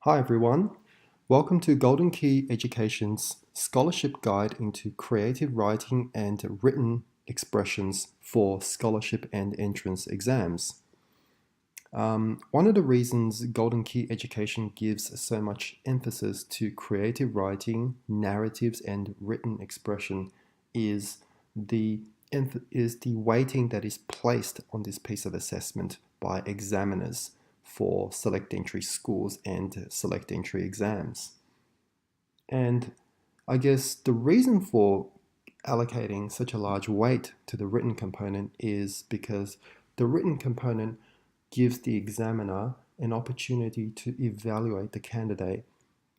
Hi everyone, welcome to Golden Key Education's Scholarship Guide into Creative Writing and Written Expressions for Scholarship and Entrance Exams. One of the reasons Golden Key Education gives so much emphasis to creative writing, narratives, and written expression is the weighting that is placed on this piece of assessment by examiners for select entry schools and select entry exams. And I guess the reason for allocating such a large weight to the written component is because the written component gives the examiner an opportunity to evaluate the candidate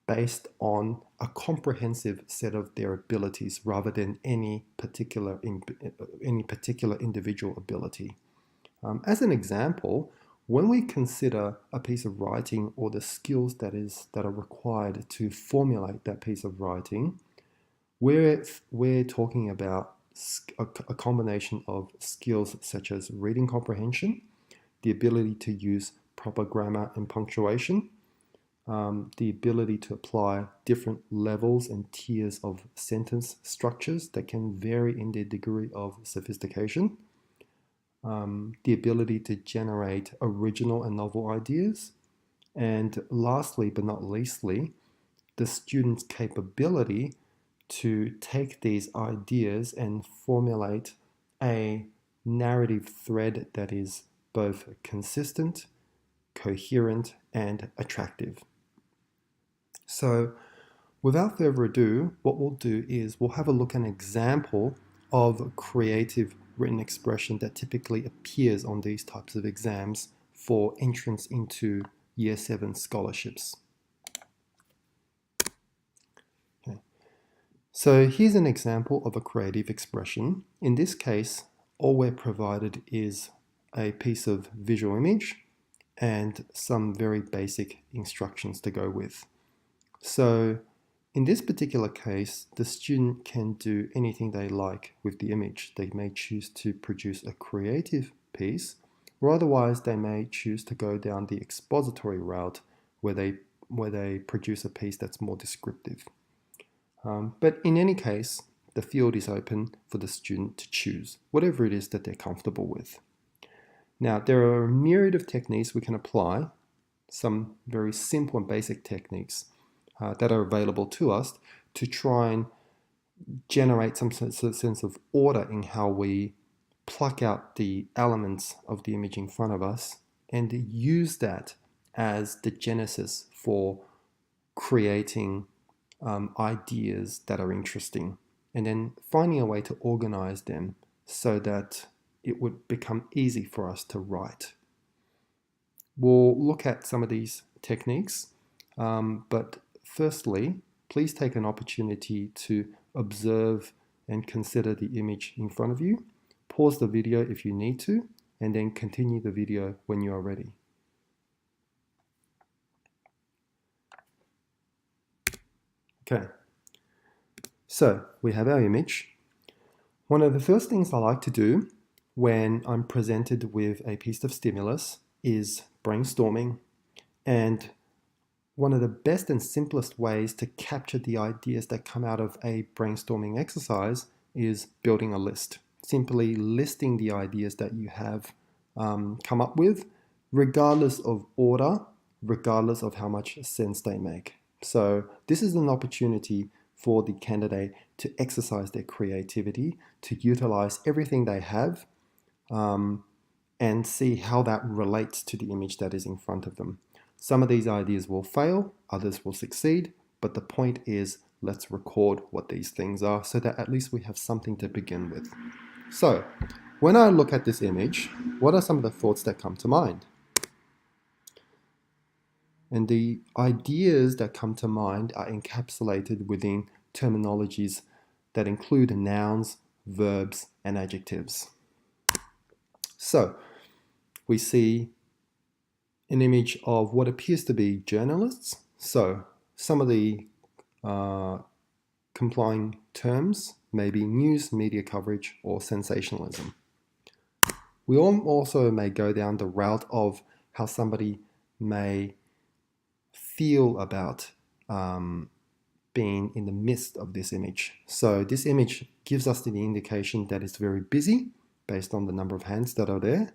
based on a comprehensive set of their abilities rather than any particular individual ability. As an example, when we consider a piece of writing or the skills that are required to formulate that piece of writing, we're talking about a combination of skills such as reading comprehension, the ability to use proper grammar and punctuation, the ability to apply different levels and tiers of sentence structures that can vary in their degree of sophistication, the ability to generate original and novel ideas, and lastly but not leastly, the student's capability to take these ideas and formulate a narrative thread that is both consistent, coherent, and attractive. So without further ado, what we'll do is we'll have a look at an example of creative written expression that typically appears on these types of exams for entrance into Year 7 scholarships. Okay. So here's an example of a creative expression. In this case, all we're provided is a piece of visual image and some very basic instructions to go with. So in this particular case, the student can do anything they like with the image. They may choose to produce a creative piece, or otherwise they may choose to go down the expository route where they produce a piece that's more descriptive. But in any case, the field is open for the student to choose whatever it is that they're comfortable with. Now, there are a myriad of techniques we can apply, some very simple and basic techniques that are available to us to try and generate some sense of order in how we pluck out the elements of the image in front of us and use that as the genesis for creating ideas that are interesting, and then finding a way to organize them so that it would become easy for us to write. We'll look at some of these techniques, but firstly, please take an opportunity to observe and consider the image in front of you. Pause the video if you need to, and then continue the video when you are ready. Okay, so we have our image. One of the first things I like to do when I'm presented with a piece of stimulus is brainstorming. And one of the best and simplest ways to capture the ideas that come out of a brainstorming exercise is building a list. Simply listing the ideas that you have come up with, regardless of order, regardless of how much sense they make. So this is an opportunity for the candidate to exercise their creativity, to utilize everything they have, and see how that relates to the image that is in front of them. Some of these ideas will fail, others will succeed, but the point is, let's record what these things are so that at least we have something to begin with. So, when I look at this image, what are some of the thoughts that come to mind? And the ideas that come to mind are encapsulated within terminologies that include nouns, verbs, and adjectives. So, we see an image of what appears to be journalists. So some of the complying terms may be news, media coverage, or sensationalism. We also may go down the route of how somebody may feel about being in the midst of this image. So this image gives us the indication that it's very busy based on the number of hands that are there,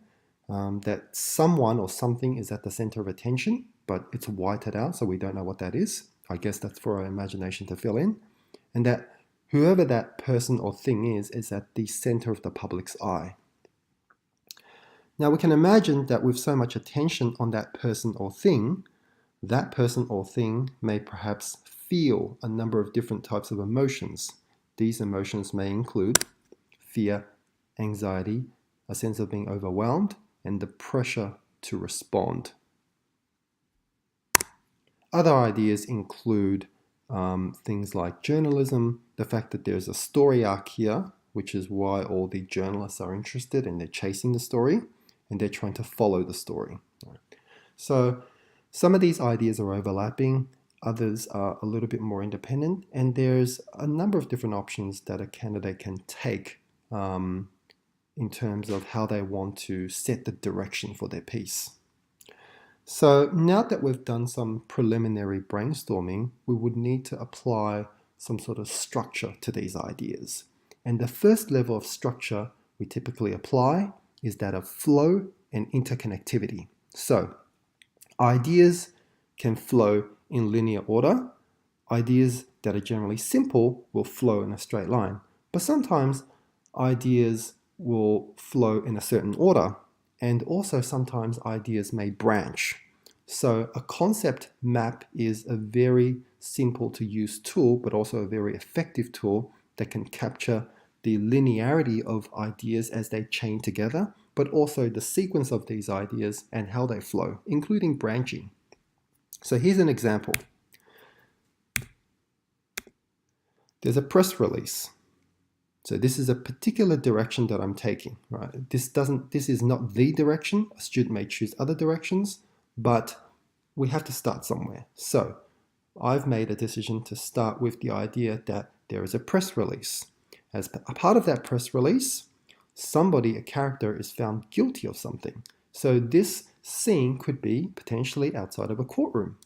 that someone or something is at the center of attention, but it's whited out, so we don't know what that is. I guess that's for our imagination to fill in. And that whoever that person or thing is at the center of the public's eye. Now we can imagine that with so much attention on that person or thing may perhaps feel a number of different types of emotions. These emotions may include fear, anxiety, a sense of being overwhelmed, and the pressure to respond. Other ideas include things like journalism, the fact that there's a story arc here, which is why all the journalists are interested and they're chasing the story and they're trying to follow the story. So some of these ideas are overlapping, others are a little bit more independent, and there's a number of different options that a candidate can take in terms of how they want to set the direction for their piece. So now that we've done some preliminary brainstorming, we would need to apply some sort of structure to these ideas. And the first level of structure we typically apply is that of flow and interconnectivity. So ideas can flow in linear order. Ideas that are generally simple will flow in a straight line, but sometimes ideas will flow in a certain order, and also sometimes ideas may branch. So a concept map is a very simple to use tool, but also a very effective tool that can capture the linearity of ideas as they chain together, but also the sequence of these ideas and how they flow, including branching. So here's an example. There's a press release. So this is a particular direction that I'm taking, right? This is not the direction. A student may choose other directions, but we have to start somewhere. So I've made a decision to start with the idea that there is a press release. As a part of that press release, a character is found guilty of something. So this scene could be potentially outside of a courtroom.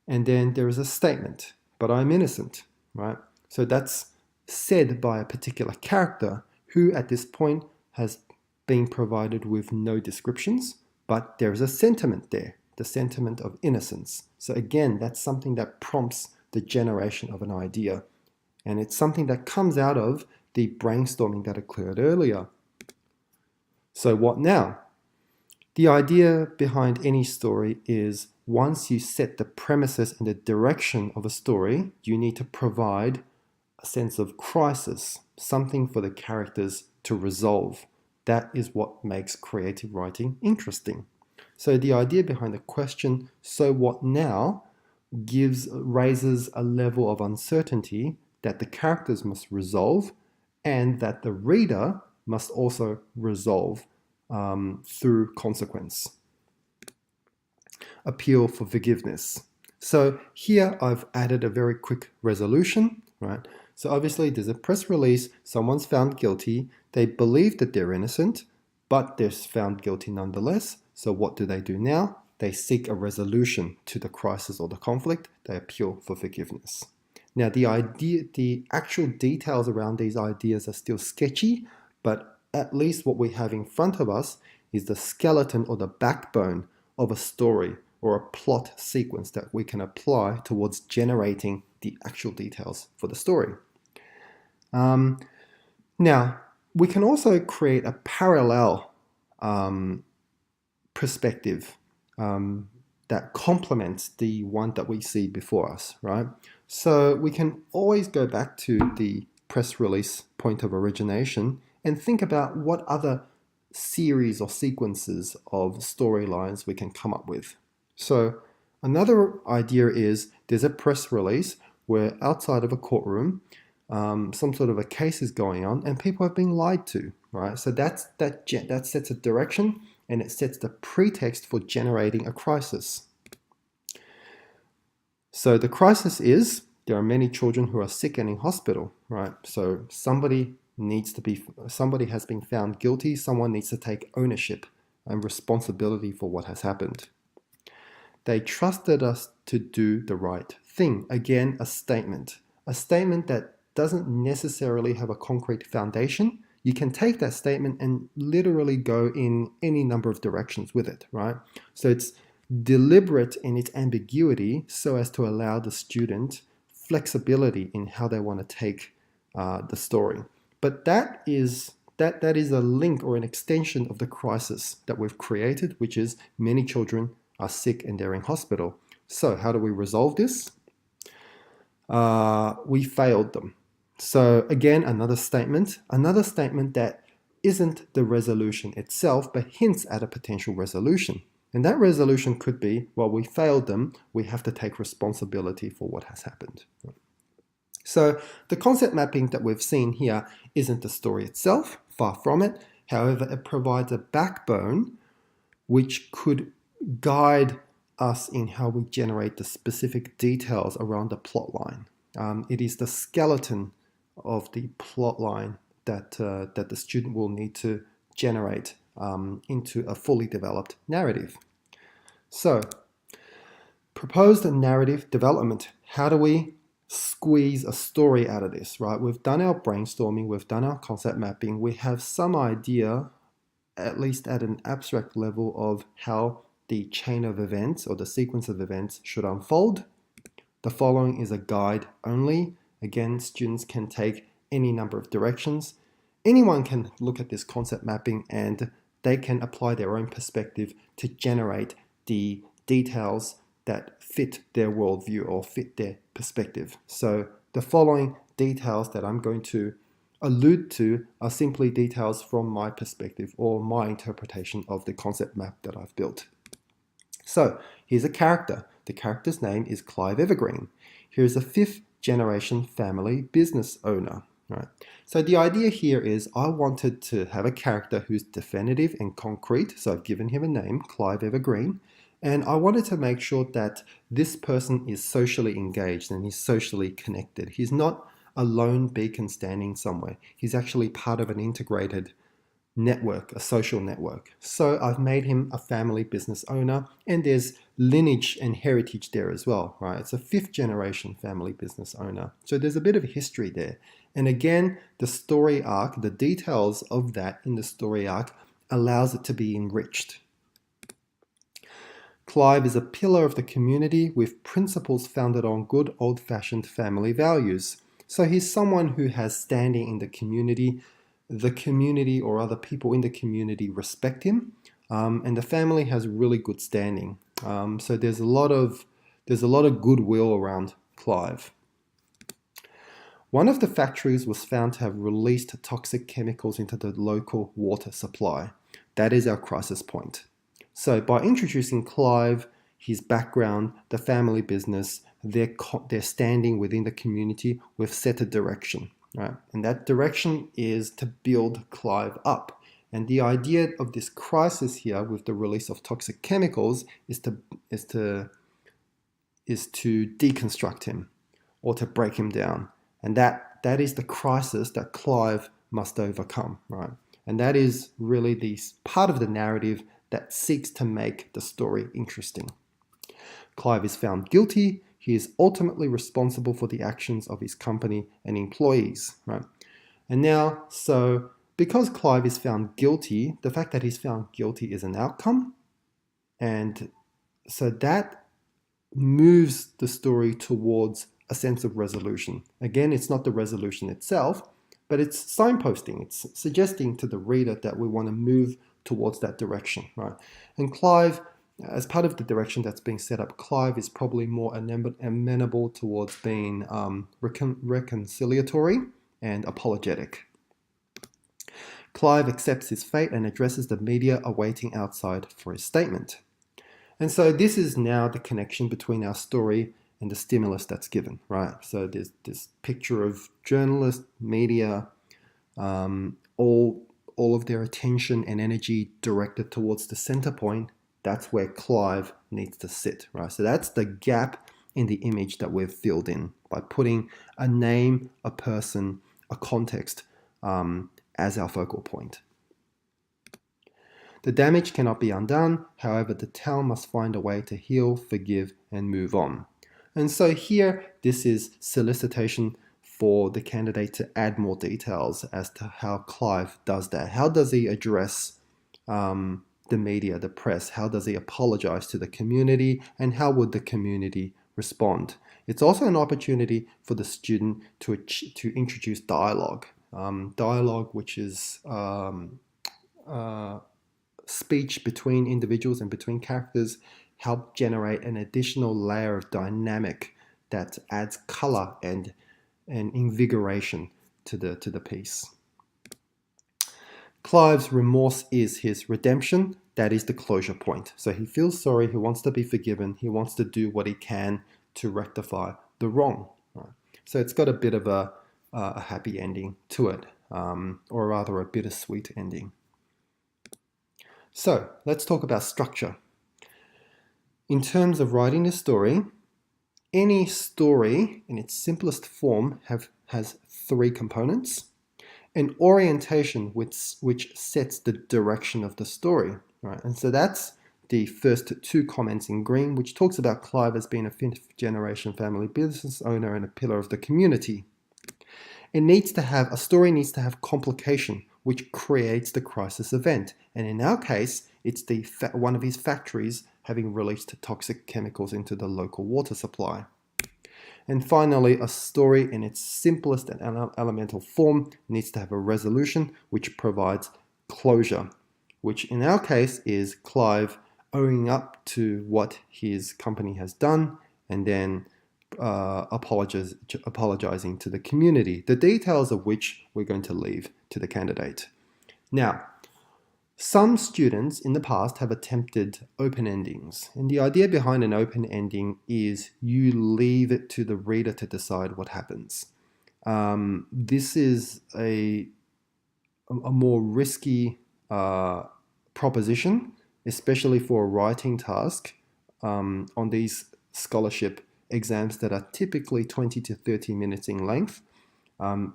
And then there is a statement, but I'm innocent, right? So that's said by a particular character who at this point has been provided with no descriptions, but there is a sentiment there, the sentiment of innocence. So again, that's something that prompts the generation of an idea. And it's something that comes out of the brainstorming that occurred earlier. So what now? The idea behind any story is once you set the premises and the direction of a story, you need to provide a sense of crisis, something for the characters to resolve. That is what makes creative writing interesting. So the idea behind the question, so what now, raises a level of uncertainty that the characters must resolve and that the reader must also resolve through consequence. Appeal for forgiveness. So here I've added a very quick resolution, right? So obviously there's a press release, someone's found guilty, they believe that they're innocent, but they're found guilty nonetheless. So what do they do now? They seek a resolution to the crisis or the conflict, they appeal for forgiveness. Now the actual details around these ideas are still sketchy, but at least what we have in front of us is the skeleton or the backbone of a story or a plot sequence that we can apply towards generating the actual details for the story. Now, we can also create a parallel perspective that complements the one that we see before us, right? So we can always go back to the press release point of origination and think about what other series or sequences of storylines we can come up with. So another idea is there's a press release where outside of a courtroom, some sort of a case is going on and people have been lied to, right? So that sets a direction and it sets the pretext for generating a crisis. So the crisis is there are many children who are sick and in hospital, right? So somebody has been found guilty, someone needs to take ownership and responsibility for what has happened. They trusted us to do the right thing. Again, a statement that doesn't necessarily have a concrete foundation. You can take that statement and literally go in any number of directions with it, right? So it's deliberate in its ambiguity so as to allow the student flexibility in how they want to take the story. But that is a link or an extension of the crisis that we've created, which is many children are sick and they're in hospital. So how do we resolve this? We failed them. So again, another statement that isn't the resolution itself, but hints at a potential resolution. And that resolution could be, well, we failed them. We have to take responsibility for what has happened. So the concept mapping that we've seen here isn't the story itself, far from it. However, it provides a backbone which could guide us in how we generate the specific details around the plot line. It is the skeleton of the plot line that the student will need to generate into a fully developed narrative. So, proposed narrative development. How do we squeeze a story out of this, right? We've done our brainstorming, we've done our concept mapping, we have some idea, at least at an abstract level, of how the chain of events or the sequence of events should unfold. The following is a guide only. Again, students can take any number of directions. Anyone can look at this concept mapping and they can apply their own perspective to generate the details that fit their worldview or fit their perspective. So the following details that I'm going to allude to are simply details from my perspective or my interpretation of the concept map that I've built. So here's a character. The character's name is Clive Evergreen. Here's a 5th generation family business owner. Right. So the idea here is I wanted to have a character who's definitive and concrete. So I've given him a name, Clive Evergreen. And I wanted to make sure that this person is socially engaged and he's socially connected. He's not a lone beacon standing somewhere. He's actually part of an integrated network, a social network. So I've made him a family business owner, and there's lineage and heritage there as well, right? It's a 5th generation family business owner. So there's a bit of history there. And again, the story arc, the details of that in the story arc allows it to be enriched. Clive is a pillar of the community with principles founded on good old-fashioned family values. So he's someone who has standing in the community or other people in the community respect him, and the family has really good standing. So there's a lot of goodwill around Clive. One of the factories was found to have released toxic chemicals into the local water supply. That is our crisis point. So by introducing Clive, his background, the family business, their standing within the community, we've set a direction. Right? And that direction is to build Clive up. And the idea of this crisis here with the release of toxic chemicals is to deconstruct him or to break him down. And that is the crisis that Clive must overcome, right? And that is really the part of the narrative that seeks to make the story interesting. Clive is found guilty. He is ultimately responsible for the actions of his company and employees, right? And now, so because Clive is found guilty, the fact that he's found guilty is an outcome. And so that moves the story towards a sense of resolution. Again, it's not the resolution itself, but it's signposting. It's suggesting to the reader that we want to move towards that direction, right? And Clive, as part of the direction that's being set up, Clive is probably more amenable towards being reconciliatory and apologetic. Clive accepts his fate and addresses the media awaiting outside for his statement. And so this is now the connection between our story and the stimulus that's given, right? So there's this picture of journalists, media, all of their attention and energy directed towards the center point. That's where Clive needs to sit, right? So that's the gap in the image that we've filled in by putting a name, a person, a context as our focal point. The damage cannot be undone, however, the town must find a way to heal, forgive, and move on. And so here, this is solicitation for the candidate to add more details as to how Clive does that. How does he address the media, the press? How does he apologize to the community? And how would the community respond? It's also an opportunity for the student to introduce dialogue. Dialogue, which is speech between individuals and between characters, help generate an additional layer of dynamic that adds color and invigoration to the piece. Clive's remorse is his redemption. That is the closure point. So he feels sorry, he wants to be forgiven, he wants to do what he can to rectify the wrong. Right? So it's got a bit of a happy ending to it, or rather a bittersweet ending. So let's talk about structure. In terms of writing a story, any story in its simplest form has three components. An orientation which sets the direction of the story. Right? And so that's the first two comments in green, which talks about Clive as being a fifth generation family business owner and a pillar of the community. A story needs to have complication, which creates the crisis event. And in our case, it's one of his factories having released toxic chemicals into the local water supply. And finally, a story in its simplest and elemental form needs to have a resolution, which provides closure, which in our case is Clive owning up to what his company has done and then apologizing to the community, the details of which we're going to leave to the candidate. Now, some students in the past have attempted open endings, and the idea behind an open ending is you leave it to the reader to decide what happens. This is a more risky proposition, especially for a writing task on these scholarship exams that are typically 20 to 30 minutes in length.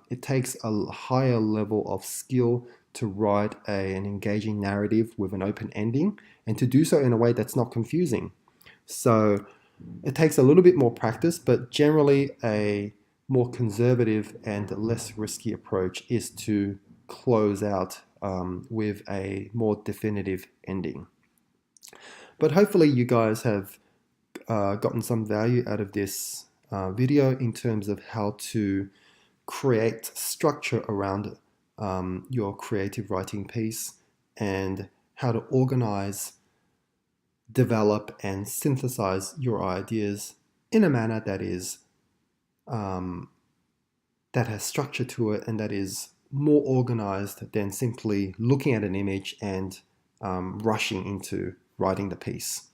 It takes a higher level of skill to write an engaging narrative with an open ending and to do so in a way that's not confusing. So it takes a little bit more practice, but generally a more conservative and less risky approach is to close out with a more definitive ending. But hopefully you guys have gotten some value out of this video in terms of how to create structure around your creative writing piece and how to organize, develop, and synthesize your ideas in a manner that is that has structure to it and that is more organized than simply looking at an image and rushing into writing the piece.